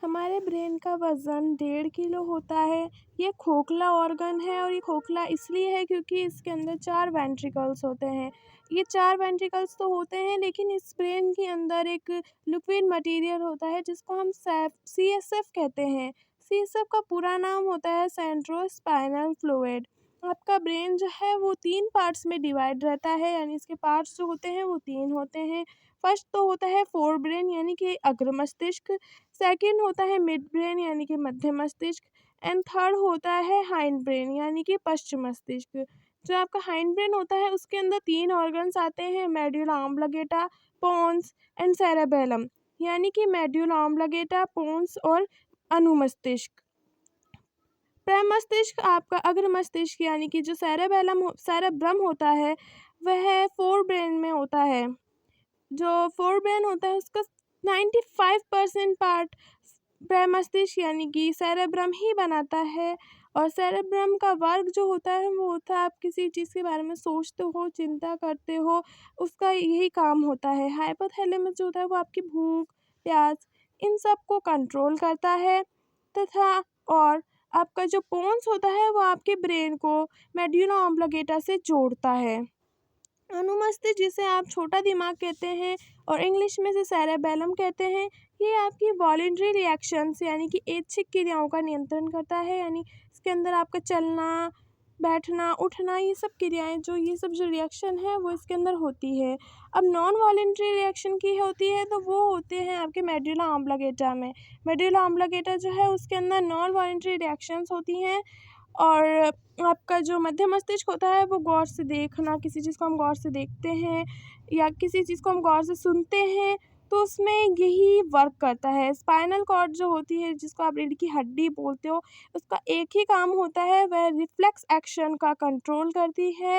हमारे ब्रेन का वज़न 1.5 किलो होता है। ये खोखला ऑर्गन है और ये खोखला इसलिए है क्योंकि इसके अंदर 4 वेंट्रिकल्स होते हैं। ये 4 वेंट्रिकल्स तो होते हैं, लेकिन इस ब्रेन के अंदर एक लिक्विड मटीरियल होता है जिसको हम सीएसएफ कहते हैं। सीएसएफ का पूरा नाम होता है सेंट्रोस्पाइनल फ्लूइड। आपका ब्रेन जो है वो 3 पार्ट्स में डिवाइड रहता है, यानी इसके पार्ट्स जो होते हैं वो 3 होते हैं। फर्स्ट तो होता है फोर ब्रेन यानी कि अग्र मस्तिष्क। सेकंड होता है मिड ब्रेन यानी कि मध्य मस्तिष्क। एंड थर्ड होता है हाइंड ब्रेन यानी कि पश्च मस्तिष्क। जो आपका हाइंड ब्रेन होता है उसके अंदर 3 ऑर्गन्स आते हैं, मेडुला ऑब्लिंगेटा, पोन्स एंड सेरेबेलम, यानी कि मेडुला ऑब्लिंगेटा, पोन्स और अनुमस्तिष्क। प्रमस्तिष्क आपका अग्र मस्तिष्क यानी कि जो सेरेब्रम होता है वह फोर ब्रेन में होता है। जो फोर ब्रेन होता है उसका 95% पार्ट प्रमस्तिष्क यानी कि सेरेब्रम ही बनाता है। और सेरेब्रम का वर्क जो होता है वो होता है, आप किसी चीज़ के बारे में सोचते हो, चिंता करते हो, उसका यही काम होता है। हाइपोथैलेमस जो होता है वो आपकी भूख, प्यास इन सब को कंट्रोल करता है। तथा और आपका जो पोन्स होता है वो आपके ब्रेन को मेडुला ऑब्लिंगेटा से जोड़ता है। अनुमस्तिष्क जिसे आप छोटा दिमाग कहते हैं और इंग्लिश में से सेरेबेलम कहते हैं, ये आपकी वॉलंटरी रिएक्शंस यानी कि ऐच्छिक क्रियाओं का नियंत्रण करता है। यानी इसके अंदर आपका चलना, बैठना, उठना, ये सब क्रियाएं ये सब जो रिएक्शन है वो इसके अंदर होती है। अब नॉन वॉलंटरी रिएक्शन की होती है तो वो होते हैं आपके मेडुला ऑब्लिंगेटा में। मेडुला ऑब्लिंगेटा जो है उसके अंदर नॉन वॉलंटरी रिएक्शंस होती हैं। और आपका जो मध्य मस्तिष्क होता है वो गौर से देखना, किसी चीज़ को हम गौर से देखते हैं या किसी चीज़ को हम गौर से सुनते हैं तो उसमें यही वर्क करता है। स्पाइनल कॉर्ड जो होती है जिसको आप रीढ़ की हड्डी बोलते हो, उसका एक ही काम होता है, वह रिफ्लेक्स एक्शन का कंट्रोल करती है।